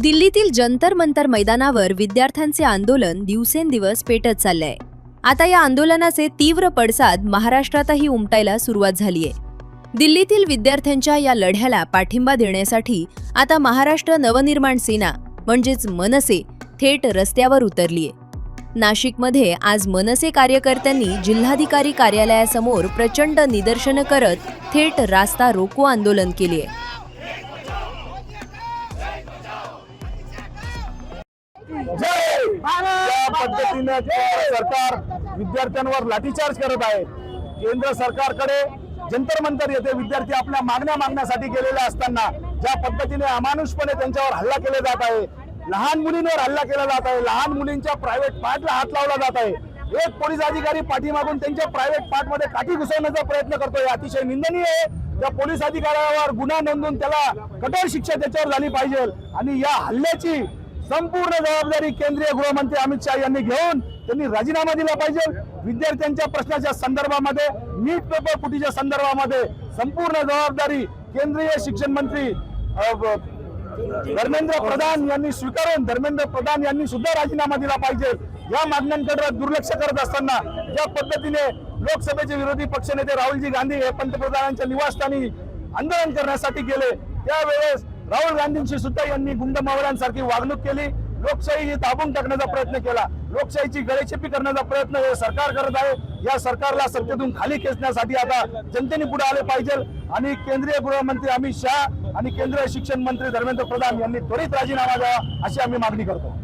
दिल्लीतील जंतर मंतर मैदानावर विद्यार्थ्यांचे आंदोलन दिवसेंदिवस पेटत चाललंय। आता या आंदोलनाचे तीव्र पडसाद महाराष्ट्रातही उमटायला सुरुवात झालीय। दिल्लीतील विद्यार्थ्यांच्या या लढ्याला पाठिंबा देण्यासाठी आता महाराष्ट्र नवनिर्माण सेना म्हणजेच मनसे थेट रस्त्यावर उतरलीय। नाशिकमध्ये आज मनसे कार्यकर्त्यांनी जिल्हाधिकारी कार्यालयासमोर प्रचंड निदर्शनं करत थेट रास्ता रोको आंदोलन केले। ज्या पद्धतीने सरकार विद्यार्थ्यांवर लाठीचार्ज करत आहे, केंद्र सरकारकडे जंतर मंतर येथे विद्यार्थी आपल्या मागण्या मागण्यासाठी गेलेले असताना ज्या पद्धतीने अमानुषपणे त्यांच्यावर हल्ला केला जात आहे, लहान मुलींवर हल्ला केला जात आहे, लहान मुलींच्या प्रायव्हेट पार्टला हात लावला जात आहे, एक पोलीस अधिकारी पाठीमागून त्यांच्या प्रायव्हेट पार्ट मध्ये काठी घुसवण्याचा प्रयत्न करतोय, अतिशय निंदनीय आहे। त्या पोलीस अधिकाऱ्यावर गुन्हा नोंदवून त्याला कठोर शिक्षा त्याच्यावर झाली पाहिजे आणि या हल्ल्याची संपूर्ण जबाबदारी केंद्रीय गृहमंत्री अमित शाह यांनी घेऊन त्यांनी राजीनामा दिला पाहिजे। विद्यार्थ्यांच्या प्रश्नाच्या संदर्भामध्ये, नीट पेपर फुटीच्या संदर्भामध्ये संपूर्ण जबाबदारी केंद्रीय शिक्षण मंत्री धर्मेंद्र प्रधान यांनी स्वीकारून धर्मेंद्र प्रधान यांनी सुद्धा राजीनामा दिला पाहिजे। या मागण्यांकडे दुर्लक्ष करत असताना ज्या पद्धतीने लोकसभेचे विरोधी पक्षनेते राहुलजी गांधी हे पंतप्रधानांच्या निवासस्थानी आंदोलन करण्यासाठी गेले, त्यावेळेस राहुल गांधींशी सुद्धा यांनी गुंडमावळ्यांसारखी वागणूक केली, लोकशाही दाबून टाकण्याचा प्रयत्न केला, लोकशाहीची गळेचेपी करण्याचा प्रयत्न हे सरकार करत आहे। या सरकारला सत्तेतून खाली खेचण्यासाठी आता जनतेने पुढे आले पाहिजे आणि केंद्रीय गृहमंत्री अमित शाह आणि केंद्रीय शिक्षण मंत्री धर्मेंद्र प्रधान यांनी त्वरित राजीनामा द्यावा अशी आम्ही मागणी करतो।